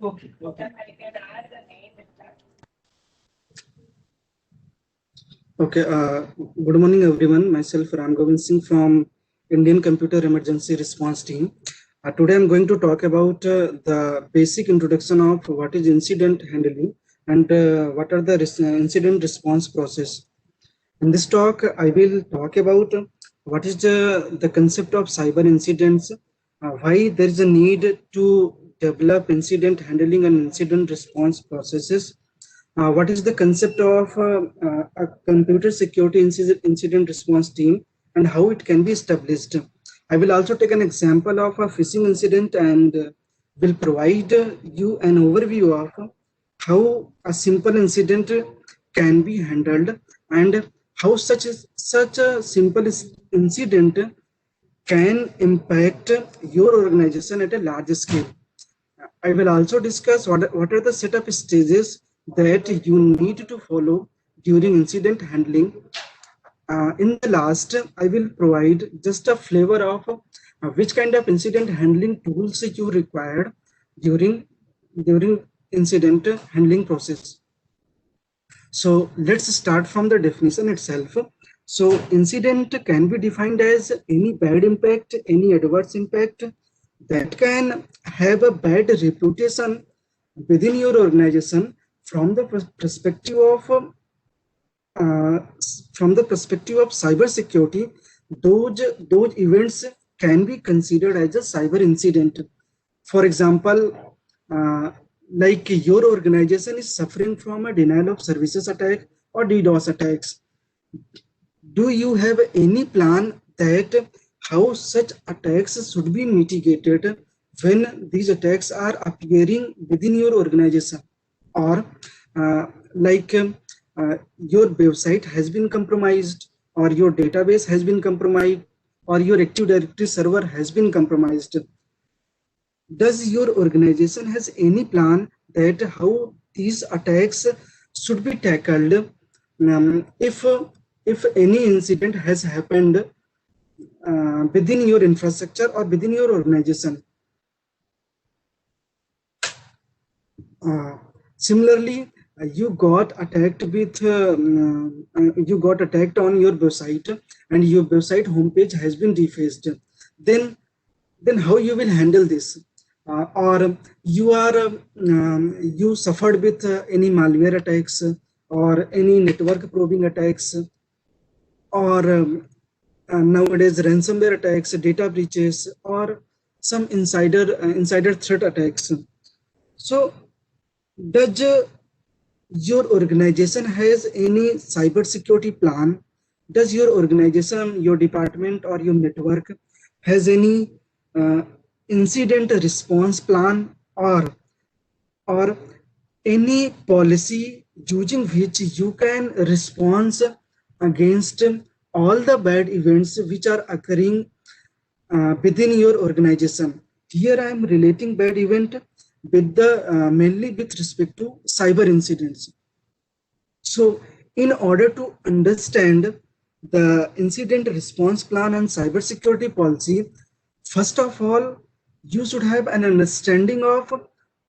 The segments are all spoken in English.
Okay. Okay. Good morning, everyone. Myself, Ram Govind Singh from Indian Computer Emergency Response Team. Today, I'm going to talk about the basic introduction of what is incident handling and what are the incident response process. In this talk, I will talk about what is the concept of cyber incidents, why there is a need to develop incident handling and incident response processes, what is the concept of a computer security incident response team and how it can be established. I will also take an example of a phishing incident and will provide you an overview of how a simple incident can be handled and how such a simple incident can impact your organization at a large scale. I will also discuss what are the setup stages that you need to follow during incident handling. In the last, I will provide just a flavor of which kind of incident handling tools you required during incident handling process. So let's start from the definition itself. So incident can be defined as any bad impact, any adverse impact that can have a bad reputation within your organization from the perspective of cybersecurity. Those events can be considered as a cyber incident. For example, like your organization is suffering from a denial of services attack or DDoS attacks. Do you have any plan that how such attacks should be mitigated when these attacks are appearing within your organization? Or your website has been compromised, or your database has been compromised, or your Active Directory server has been compromised. Does your organization has any plan that how these attacks should be tackled if any incident has happened within your infrastructure or within your organization? Similarly, you got attacked on your website and your website homepage has been defaced. Then how you will handle this? Or you suffered with any malware attacks or any network probing attacks, or nowadays ransomware attacks, data breaches, or some insider threat attacks. So does your organization has any cybersecurity plan? Does your organization, your department, or your network has any incident response plan or any policy using which you can respond against all the bad events which are occurring within your organization? Here I am relating bad event with the mainly with respect to cyber incidents. So in order to understand the incident response plan and cybersecurity policy, first of all, you should have an understanding of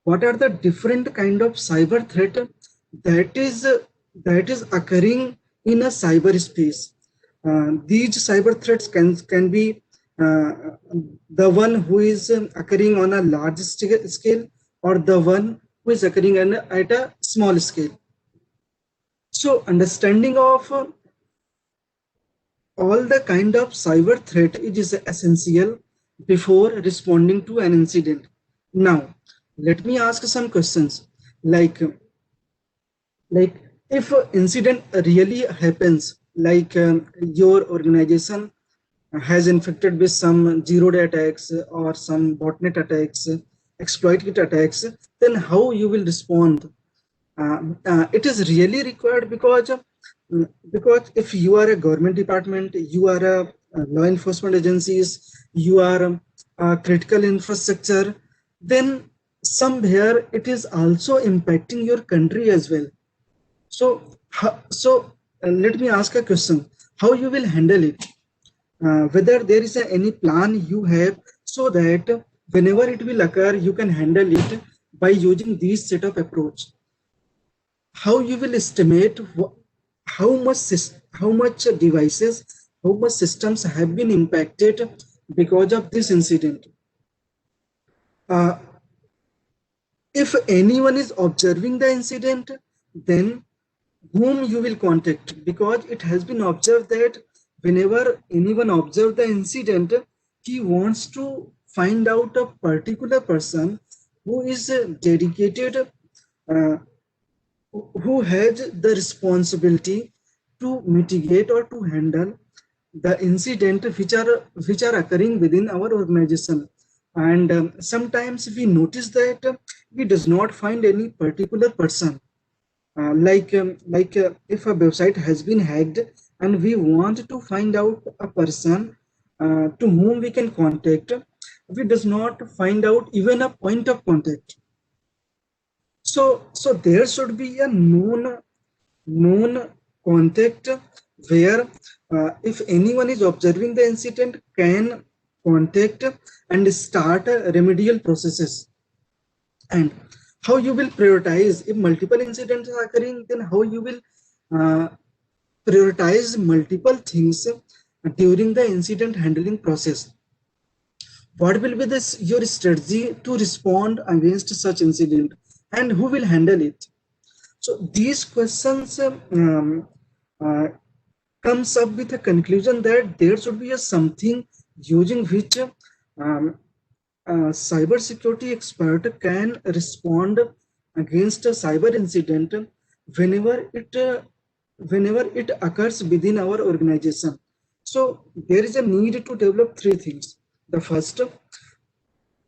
what are the different kind of cyber threat that is occurring in a cyberspace. These cyber threats can be the one who is occurring on a large scale or the one who is occurring at a small scale. So understanding of all the kind of cyber threat is essential before responding to an incident. Now, let me ask some questions like if an incident really happens, like your organization has infected with some zero-day attacks or some botnet attacks, exploit kit attacks, then how you will respond? It is really required because if you are a government department, you are a law enforcement agencies, you are a critical infrastructure, then somewhere it is also impacting your country as well. So let me ask a question: how you will handle it? Whether there is any plan you have so that whenever it will occur, you can handle it by using these set of approach, how you will estimate how much devices, how much systems have been impacted because of this incident. If anyone is observing the incident, then whom you will contact, because it has been observed that whenever anyone observes the incident, he wants to find out a particular person who is dedicated, who has the responsibility to mitigate or to handle the incident which are occurring within our organization. And sometimes we notice that we does not find any particular person, like if a website has been hacked and we want to find out a person to whom we can contact, we does not find out even a point of contact. So there should be a known contact where if anyone is observing the incident, can contact and start remedial processes. And how you will prioritize if multiple incidents are occurring, then how you will prioritize multiple things during the incident handling process. What will be your strategy to respond against such incident, and who will handle it? So these questions comes up with a conclusion that there should be a something using which a cybersecurity expert can respond against a cyber incident whenever it occurs within our organization. So there is a need to develop three things. The first,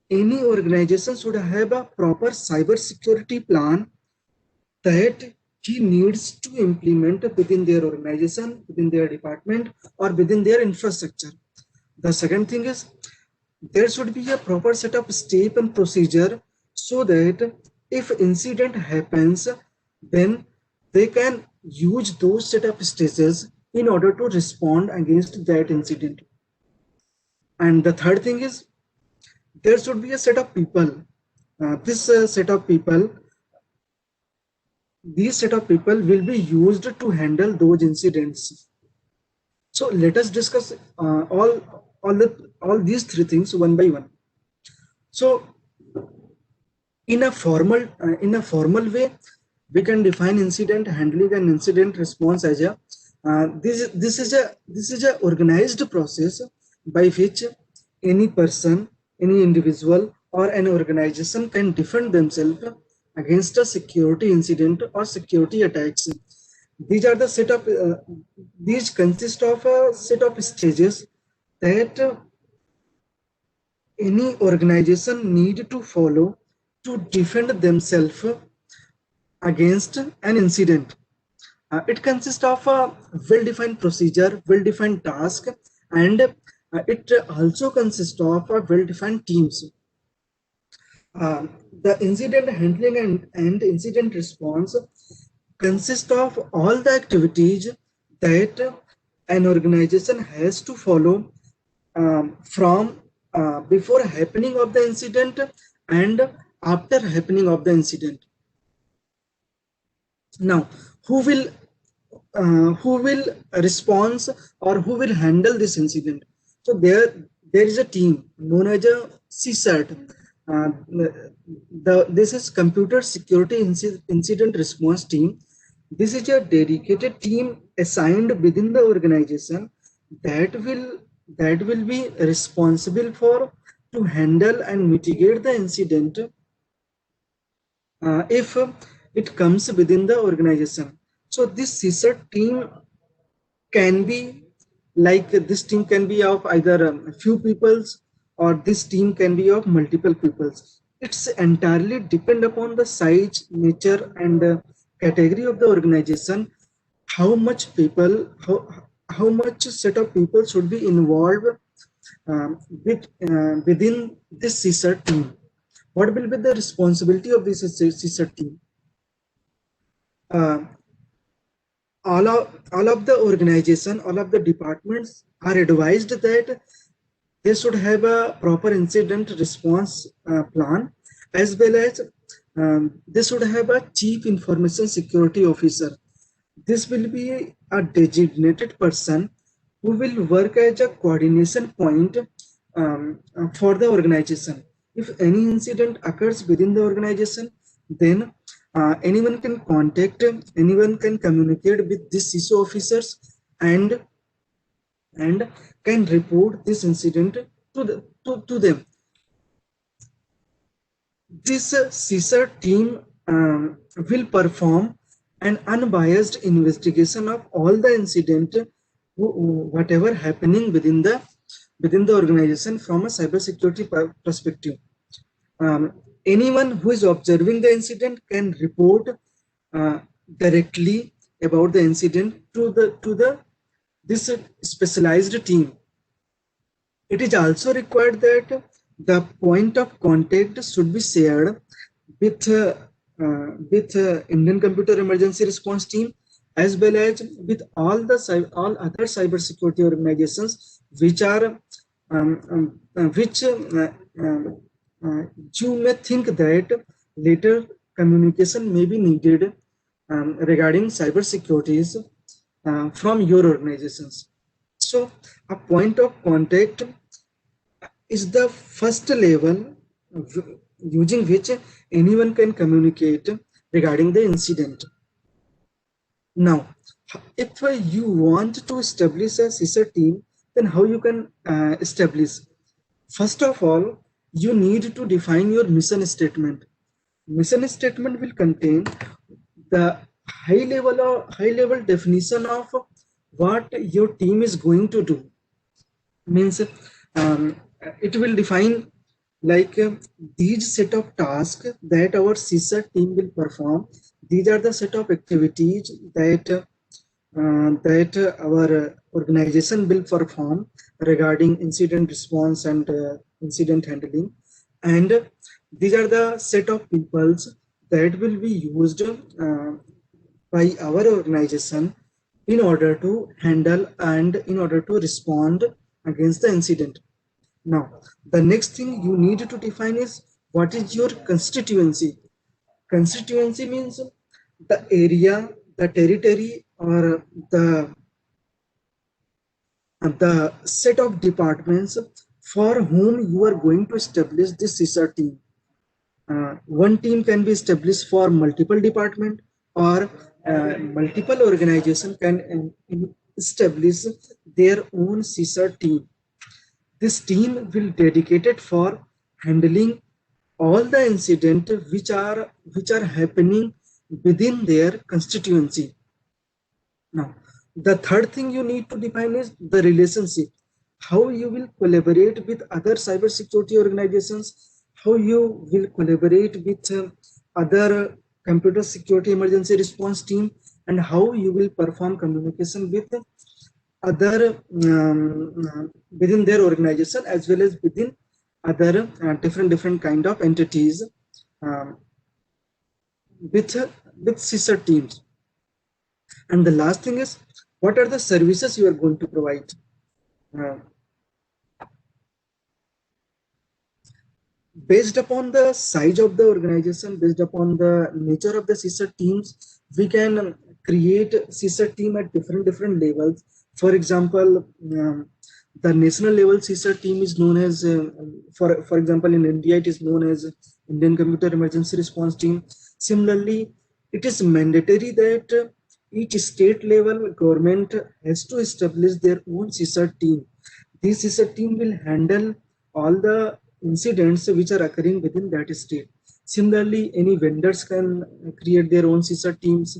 any organization should have a proper cybersecurity plan that he needs to implement within their organization, within their department, or within their infrastructure. The second thing is, there should be a proper set of step and procedure so that if incident happens, then they can use those set of stages in order to respond against that incident. And the third thing is, there should be a set of people. These set of people will be used to handle those incidents. So let us discuss all these three things one by one. So in a formal way, we can define incident handling and incident response as a this is a organized process by which any person, any individual, or an organization can defend themselves against a security incident or security attacks. These are the set of these consist of a set of stages that any organization need to follow to defend themselves against an incident. It consists of a well-defined procedure, well-defined task, and it also consists of a well-defined teams. The incident handling and incident response consist of all the activities that an organization has to follow from before happening of the incident and after happening of the incident. Now, who will respond or who will handle this incident? So there is a team known as a CSIRT. This is Computer Security Incident Response Team. This is a dedicated team assigned within the organization that will be responsible for to handle and mitigate the incident if it comes within the organization. So this CSIRT team can be like, this team can be of either a few peoples, or this team can be of multiple peoples. It's entirely depend upon the size, nature, and category of the organization, how much people, how much set of people should be involved within this CSIRT team. What will be the responsibility of this CSIRT team? All of the organization, all of the departments are advised that they should have a proper incident response plan, as well as they should have a chief information security officer. This will be a designated person who will work as a coordination point for the organization. If any incident occurs within the organization, then anyone can contact, anyone can communicate with these CISO officers and can report this incident to them. This CISR team will perform an unbiased investigation of all the incident, whatever happening within the organization from a cybersecurity perspective. Anyone who is observing the incident can report directly about the incident to this specialized team. It is also required that the point of contact should be shared with Indian Computer Emergency Response Team, as well as with all other cybersecurity organizations which are you may think that later communication may be needed regarding cybersecurities from your organizations. So a point of contact is the first level using which anyone can communicate regarding the incident. Now, if you want to establish a CISR team, then how you can establish? First of all, you need to define your mission statement. Mission statement will contain the high level definition of what your team is going to do. Means it will define like these set of tasks that our CISR team will perform. These are the set of activities that our organization will perform regarding incident response and incident handling, and these are the set of peoples that will be used by our organization in order to handle and in order to respond against the incident. Now, the next thing you need to define is what is your constituency. Constituency means the area, the territory, or the set of departments for whom you are going to establish this CISR team. One team can be established for multiple departments, or multiple organizations can establish their own CISR team. This team will dedicated for handling all the incidents which are happening within their constituency. Now, the third thing you need to define is the relationship. How you will collaborate with other cybersecurity organizations, how you will collaborate with other computer security emergency response team, and how you will perform communication with other within their organization, as well as within other different kind of entities with CISR teams. And the last thing is, what are the services you are going to provide? Based upon the size of the organization, based upon the nature of the CISR teams, we can create CISR team at different levels. For example, the national level CISR team is known as, for example, in India, it is known as Indian Computer Emergency Response Team. Similarly, it is mandatory that each state level government has to establish their own CISR team. This CISR team will handle all the incidents which are occurring within that state. Similarly, any vendors can create their own CISR teams.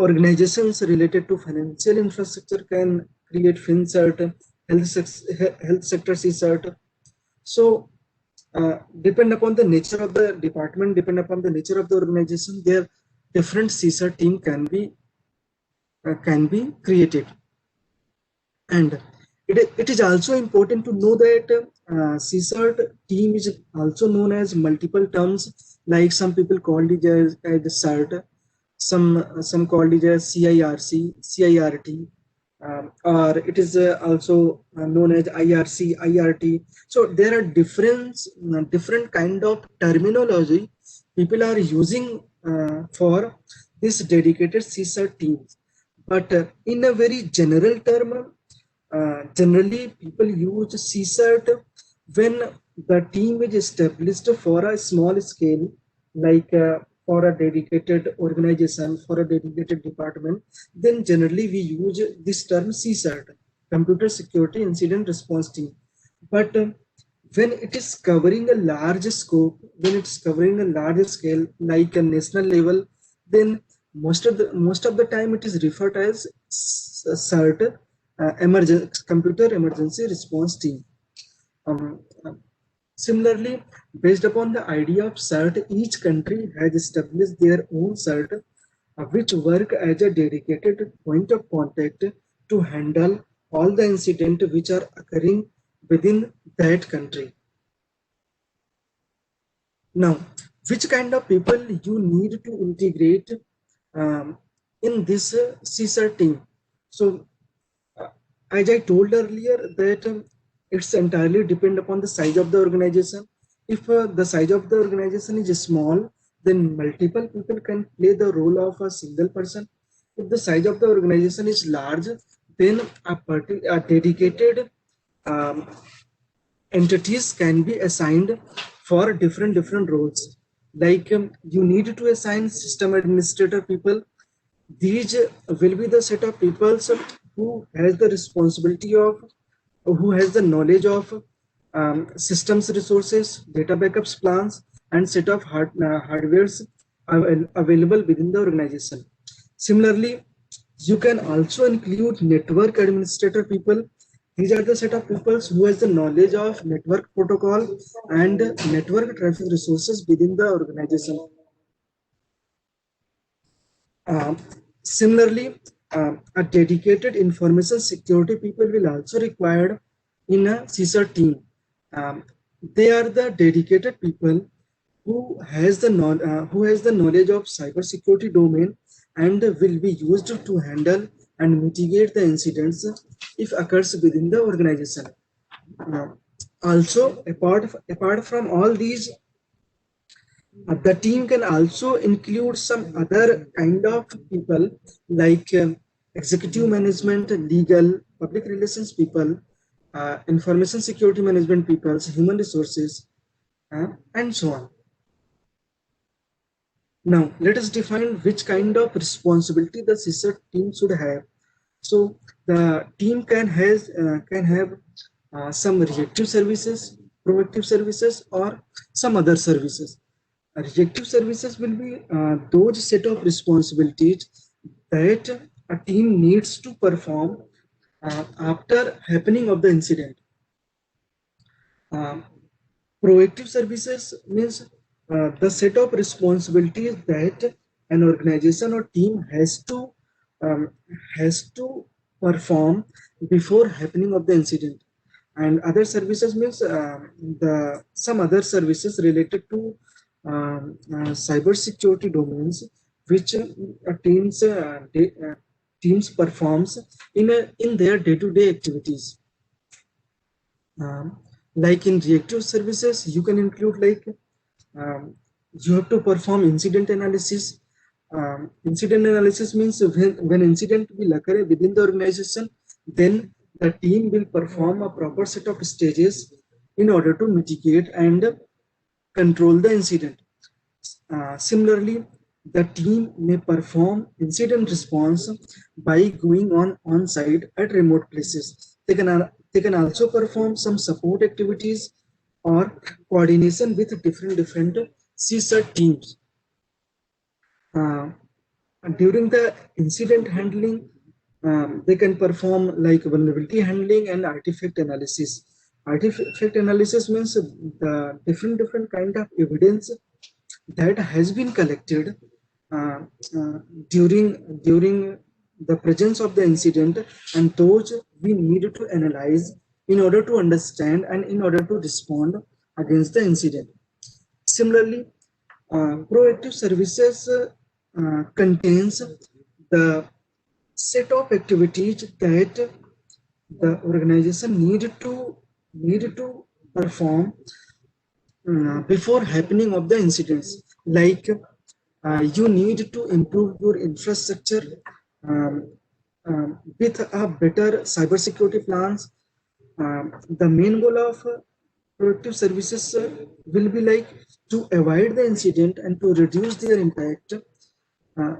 Organizations related to financial infrastructure can create FinCert, health sector CSERT. So depend upon the nature of the department, depend upon the nature of the organization, their different CSERT team can be created. And it is also important to know that CSERT team is also known as multiple terms, like some people call it as CERT, some call it as CIRC, CIRT, or it is also known as IRC, IRT. So there are different kind of terminology people are using for this dedicated CSIRT teams. But in a very general term, generally people use CSIRT when the team is established for a small scale, like for a dedicated organization, for a dedicated department, then generally we use this term CSIRT, Computer Security Incident Response Team. But when it is covering a large scope, when it's covering a large scale, like a national level, then most of the time it is referred as CERT, Computer Emergency Response Team. Um, Similarly, based upon the idea of CERT, each country has established their own CERT, which work as a dedicated point of contact to handle all the incidents which are occurring within that country. Now, which kind of people you need to integrate in this CSIRT team? So, as I told earlier, that it's entirely depend upon the size of the organization. If the size of the organization is small, then multiple people can play the role of a single person. If the size of the organization is large, then a dedicated um, entities can be assigned for different roles. Like you need to assign system administrator people. These will be the set of people who has the responsibility of, who has the knowledge of systems resources, data backups plans, and set of hardwares available within the organization. Similarly, you can also include network administrator people. These are the set of people who has the knowledge of network protocol and network traffic resources within the organization. Similarly, a dedicated information security people will also required in a CISA team. They are the dedicated people who has the knowledge of cybersecurity domain and will be used to handle and mitigate the incidents if occurs within the organization. Uh, Also, apart from all these, the team can also include some other kind of people like executive management, legal, public relations people, information security management people, human resources, and so on. Now, let us define which kind of responsibility the CISA team should have. So, the team can have some reactive services, proactive services, or some other services. Reactive services will be those set of responsibilities that a team needs to perform after happening of the incident. Um, Proactive services means the set of responsibilities that an organization or team um, has to perform before happening of the incident. And other services means the some other services related to cyber security domains, which teams performs in their day-to-day activities. um, like in reactive services, you can include like you have to perform incident analysis. Incident analysis means when incident will occur within the organization, then the team will perform a proper set of stages in order to mitigate and control the incident. Similarly, the team may perform incident response by going on site at remote places. They can also perform some support activities or coordination with different CSIRT teams. Uh, During the incident handling, they can perform like vulnerability handling and artifact analysis. Artifact analysis means the different kind of evidence that has been collected uh, uh, during the presence of the incident, and those we need to analyze in order to understand and in order to respond against the incident. Similarly, proactive services contains the set of activities that the organization need to perform before happening of the incidents. Like you need to improve your infrastructure um, with a better cybersecurity plans. The main goal of proactive services will be like to avoid the incident and to reduce their impact uh,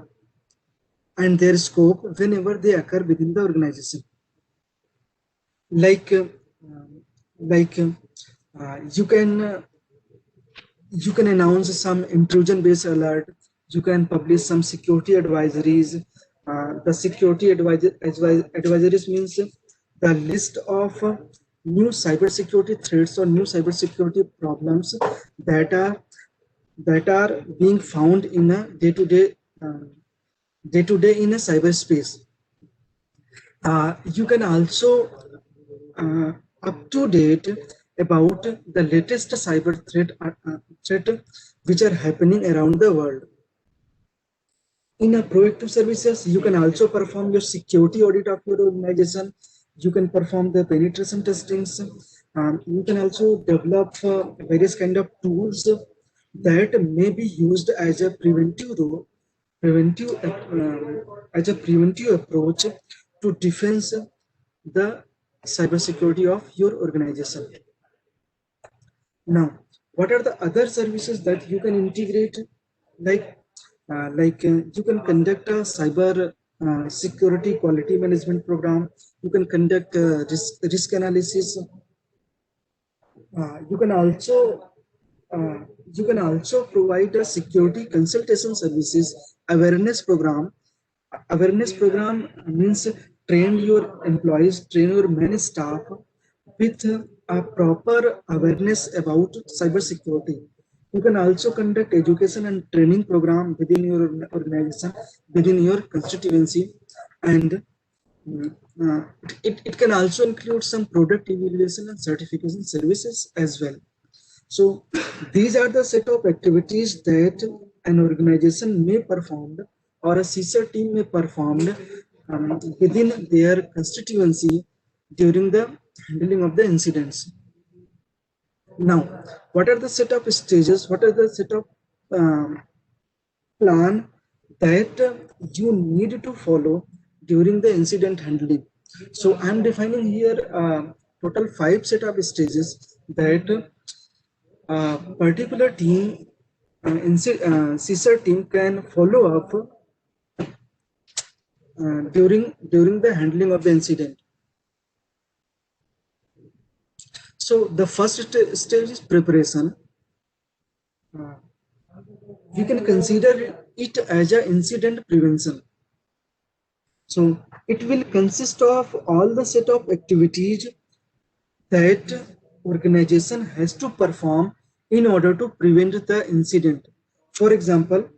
and their scope whenever they occur within the organization. Like like you can announce some intrusion based alert, you can publish some security advisories. The security advisories means the list of new cybersecurity threats or new cybersecurity problems that are that are being found in a day-to-day in a cyberspace. You can also uh, up to date about the latest cyber threat which are happening around the world. In a proactive services, you can also perform your security audit of your organization. You can perform the penetration testings. You can also develop various kind of tools that may be used as a as a preventive approach to defense the cybersecurity of your organization. Now, what are the other services that you can integrate? Like, you can conduct a cyber security quality management program. You can conduct risk analysis. You can also uh, provide a security consultation services awareness program. Awareness program means train your employees, train your many staff with a proper awareness about cybersecurity. You can also conduct education and training program within your organization, within your constituency, and it can also include some product evaluation and certification services as well. So these are the set of activities that an organization may perform or a CISR team may perform within their constituency during the handling of the incidents. Now, what are the set of stages? What are the set of um, plan that you need to follow during the incident handling? So I'm defining here total 5 set of stages that a particular team, CISR team can follow up during the handling of the incident. So the first stage is preparation. Uh, we can consider it as an incident prevention. So it will consist of all the set of activities that organization has to perform in order to prevent the incident. For example,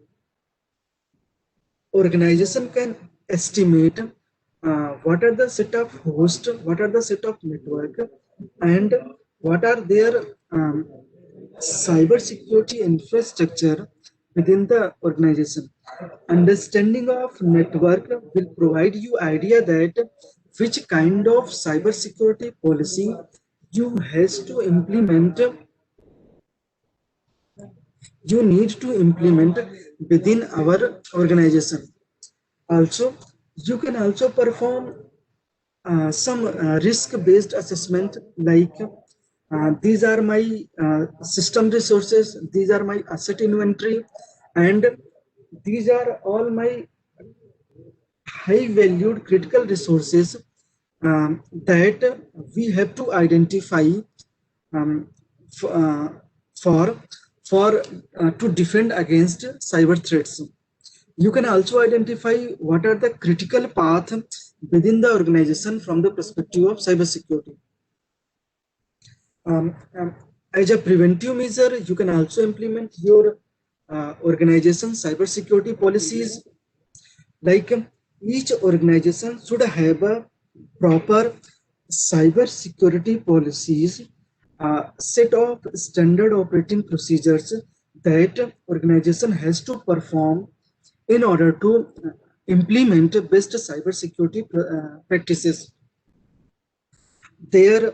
organization can estimate what are the set of host, what are the set of network, and what are their cyber security infrastructure within the organization. Understanding of network will provide you idea that which kind of cyber security policy you has to implement, you need to implement within our organization. Also, you can also perform some risk-based assessment, like these are my system resources, these are my asset inventory, and these are all my high valued critical resources that we have to identify um, uh, for to defend against cyber threats. You can also identify what are the critical path within the organization from the perspective of cybersecurity. Um, um, as a preventive measure, you can also implement your organization cybersecurity policies. Like each organization should have a proper cyber security policies, set of standard operating procedures that organization has to perform in order to implement best cybersecurity practices. Their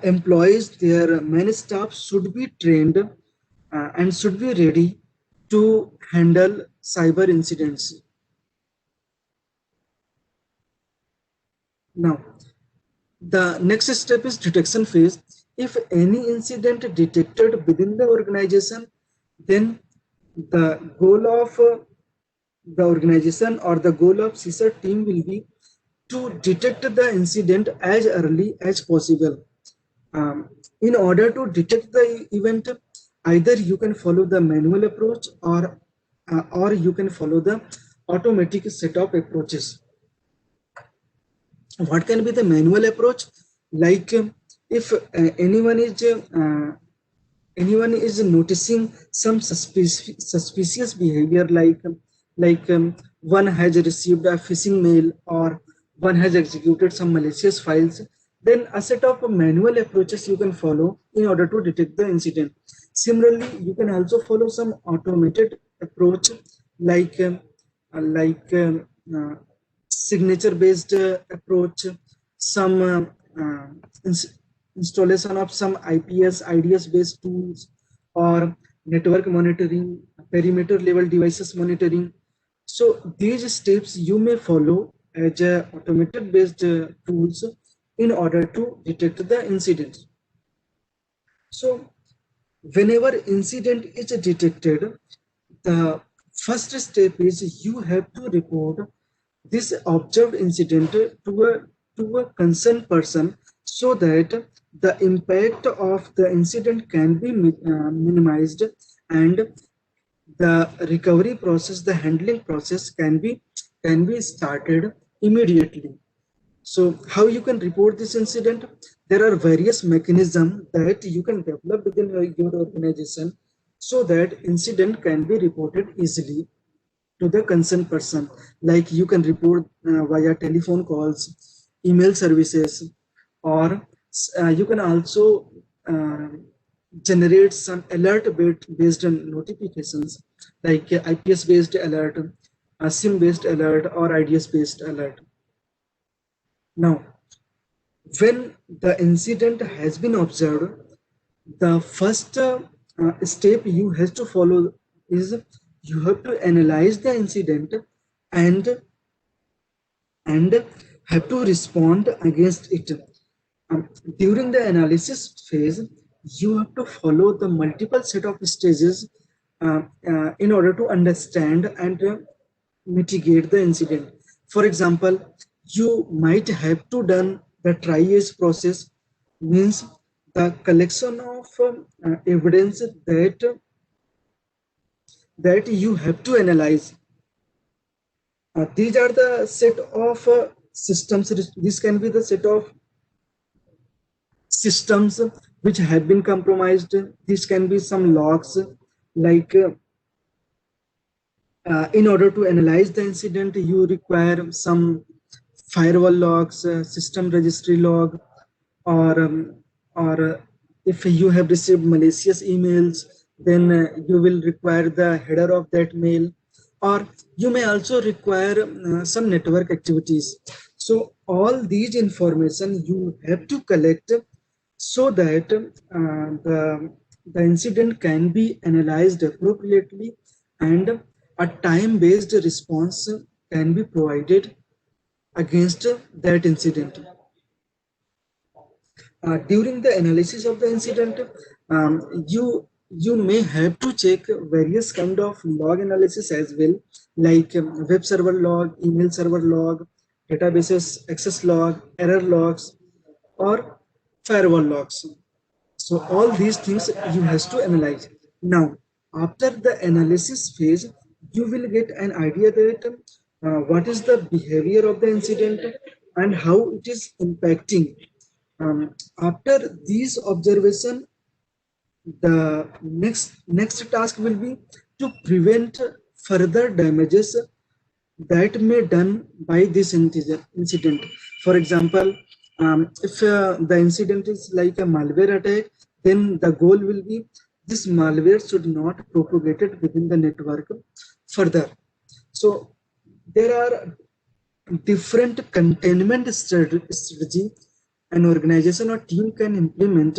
employees, their main staff should be trained and should be ready to handle cyber incidents. Now, the next step is detection phase. If any incident detected within the organization, then the goal of the organization or the goal of CISA team will be to detect the incident as early as possible. In order to detect the event, either you can follow the manual approach or you can follow the automatic set of approaches. What can be the manual approach? Like if anyone is noticing some suspicious behavior, like one has received a phishing mail or one has executed some malicious files, then a set of manual approaches you can follow in order to detect the incident. Similarly, you can also follow some automated approach, like like signature based approach, some installation of some IPS, IDS based tools, or network monitoring, perimeter level devices monitoring. So these steps you may follow as automated based tools in order to detect the incident. So whenever incident is detected, the first step is you have to report this observed incident to a concerned person, so that the impact of the incident can be minimized, and the recovery process, the handling process can be started immediately. So how you can report this incident? There are various mechanisms that you can develop within your organization, so that incident can be reported easily to the concerned person. Like you can report via telephone calls, email services, or you can also uh, generate some alert based on notifications, like IPS based alert, SIM based alert, or IDS based alert. Now, when the incident has been observed, the first step you have to follow is you have to analyze the incident and have to respond against it. Um, During the analysis phase, you have to follow the multiple set of stages in order to understand and mitigate the incident. For example, you might have to done the triage process, means the collection of evidence that you have to analyze. These are the set of systems. This can be the set of systems which have been compromised. This can be some logs, like in order to analyze the incident, you require some firewall logs, system registry log, or if you have received malicious emails, then you will require the header of that mail, or you may also require some network activities. So all these information you have to collect, so that the incident can be analyzed appropriately, and a time-based response can be provided against that incident. During the analysis of the incident, you may have to check various kind of log analysis as well, like web server log, email server log, databases access log, error logs, or firewall logs. So all these things you have to analyze. Now, after the analysis phase, you will get an idea that what is the behavior of the incident and how it is impacting. After these observation, the next task will be to prevent further damages that may done by this incident. For example, if the incident is like a malware attack, then the goal will be this malware should not propagate it within the network further. So there are different containment strategy an organization or team can implement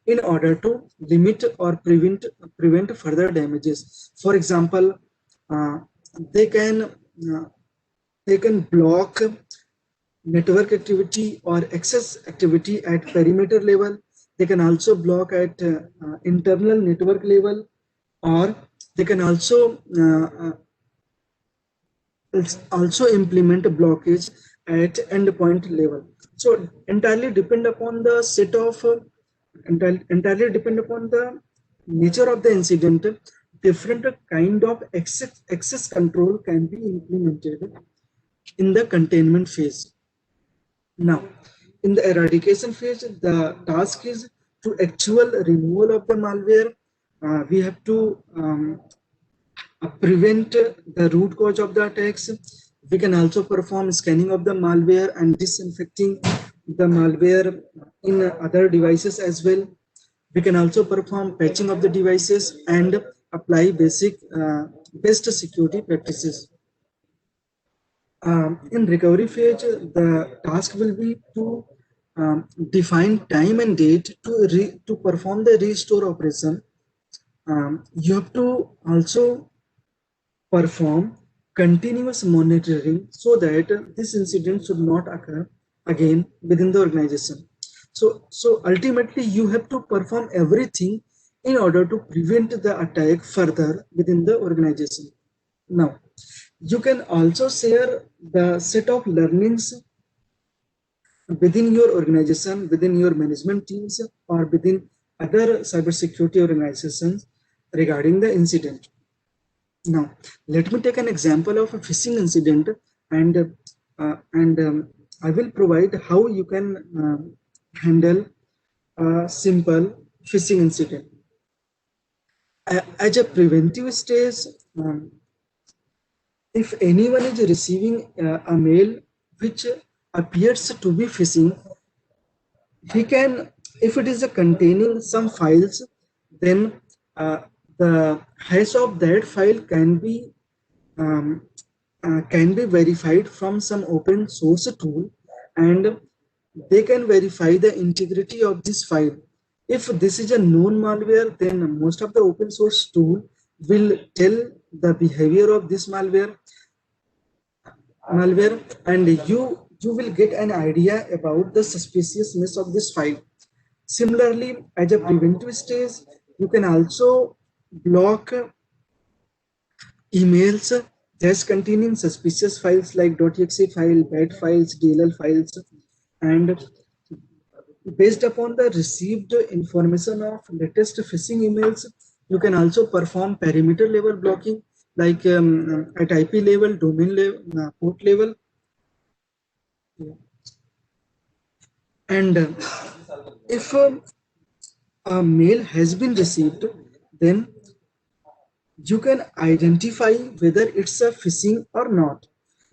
in order to limit or prevent further damages. For example, uh, they can uh, they can block network activity or access activity at perimeter level. They can also block at internal network level, or they can also implement a blockage at endpoint level. So entirely depend upon the set of entirely depend upon the nature of the incident. Different kind of access control can be implemented in the containment phase. Now, in the eradication phase, the task is to actual removal of the malware. We have to prevent the root cause of the attacks. We can also perform scanning of the malware and disinfecting the malware in other devices as well. We can also perform patching of the devices and apply best security practices. In recovery phase, the task will be to define time and date to perform the restore operation. You have to also perform continuous monitoring so that this incident should not occur again within the organization. So ultimately, you have to perform everything in order to prevent the attack further within the organization. Now, you can also share the set of learnings within your organization, within your management teams, or within other cybersecurity organizations regarding the incident. Now, let me take an example of a phishing incident, and I will provide how you can handle a simple phishing incident. As a preventive stage, if anyone is receiving a mail which appears to be phishing, he can, if it is containing some files, then the hash of that file um, can be verified from some open source tool, and they can verify the integrity of this file. If this is a known malware, then most of the open source tool will tell the behavior of this malware, and you will get an idea about the suspiciousness of this file. Similarly, as a preventive stage, you can also block emails just containing suspicious files like .exe file, bad files, DLL files, and based upon the received information of latest phishing emails, you can also perform perimeter level blocking like at IP level, domain level, port level. And if a mail has been received, then you can identify whether it's a phishing or not.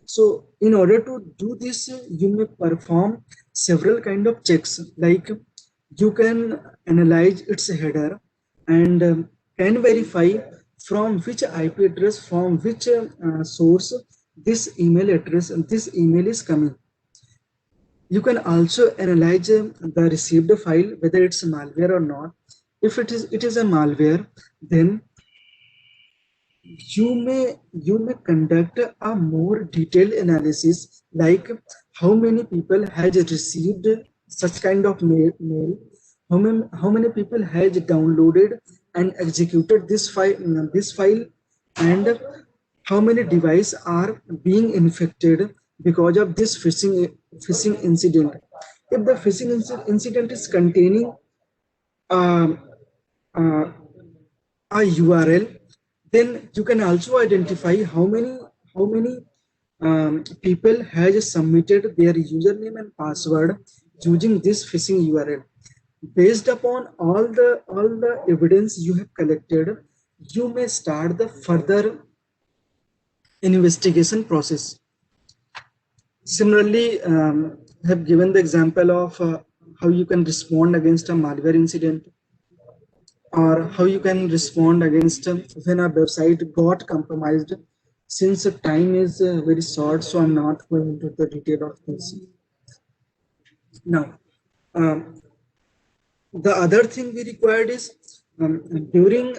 So in order to do this, you may perform several kind of checks, like you can analyze its header and can verify from which IP address, from which source this email is coming. You can also analyze the received file, whether it's malware or not. If it is a malware, then you may conduct a more detailed analysis, like how many people has received such kind of mail, how many people has downloaded and executed this file, and how many devices are being infected because of this phishing incident. If the phishing incident is containing um, uh, a URL, then you can also identify how many people has submitted their username and password using this phishing URL. Based upon all the evidence you have collected, you may start the further investigation process. Similarly, I have given the example of how you can respond against a malware incident, or how you can respond against when a website got compromised since the time is very short, so I'm not going into the detail of this. Now, the other thing we required is during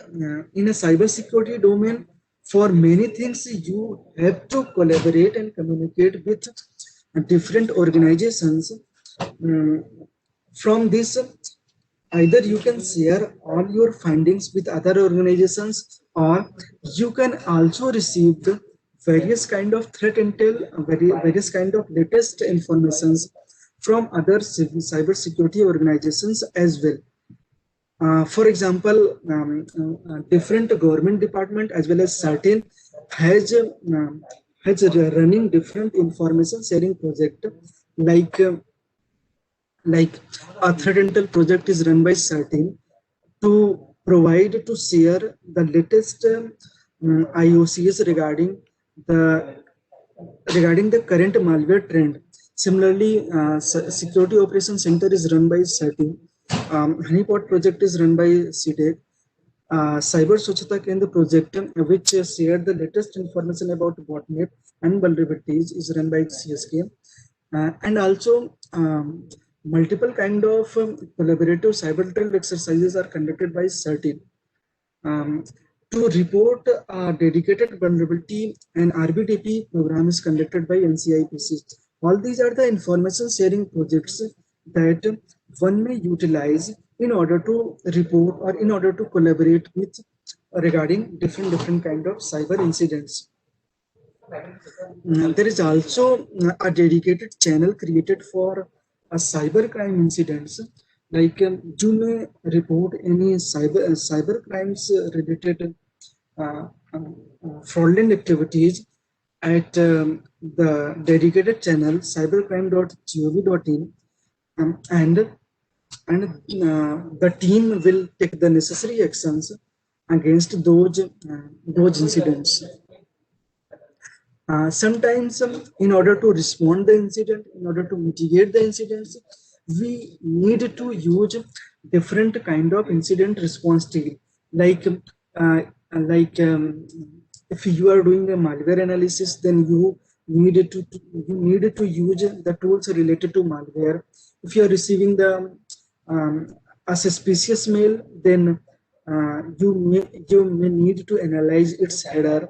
in a cybersecurity domain, for many things you have to collaborate and communicate with different organizations. Um, from this, either you can share all your findings with other organizations, or you can also receive the various kind of threat intel, various kind of latest informations from other cyber security organizations as well. For example, different government department as well as certain has has running different information sharing project, like like a threat intel project is run by certain to provide to share the latest IOCs regarding the current malware trend. Similarly, Security Operations Center is run by CERTI. Honeypot project is run by CDEC. Cyber Swachhata Kendra project, which shared the latest information about botnet and vulnerabilities, is run by CSK. And also, multiple kind of collaborative cyber drill exercises are conducted by CERTI. To report a dedicated vulnerability, an RBDP program is conducted by NCIPC. All these are the information sharing projects that one may utilize in order to report or in order to collaborate with regarding different kind of cyber incidents. There is also a dedicated channel created for cyber crime incidents. Like you may report any cyber crimes related fraudulent activities at the dedicated channel cybercrime.gov.in, and the team will take the necessary actions against those incidents. Sometimes, in order to respond the incident, in order to mitigate the incidents, we need to use different kind of incident response team. Like uh, like if you are doing a malware analysis, then you need to use the tools related to malware. If you are receiving the a suspicious mail, then you may need to analyze its header.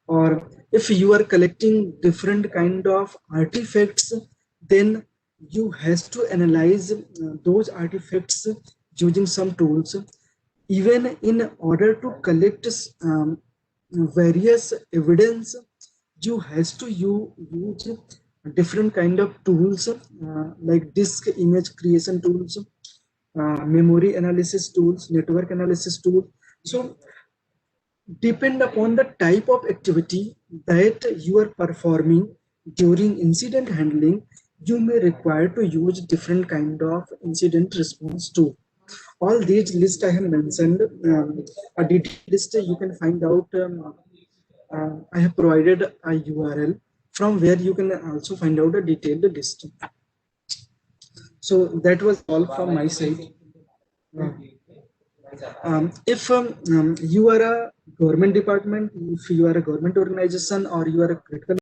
Or if you are collecting different kind of artifacts, then you has to analyze those artifacts using some tools. Even in order to collect various evidence, you has to use different kind of tools, like disk image creation tools, memory analysis tools, network analysis tools. So depend upon the type of activity that you are performing during incident handling, you may require to use different kind of incident response tool. All these list I have mentioned, a detailed list you can find out. I have provided a URL from where you can also find out a detailed list. So that was all from my side. If you are a government department, if you are a government organization, or you are a critical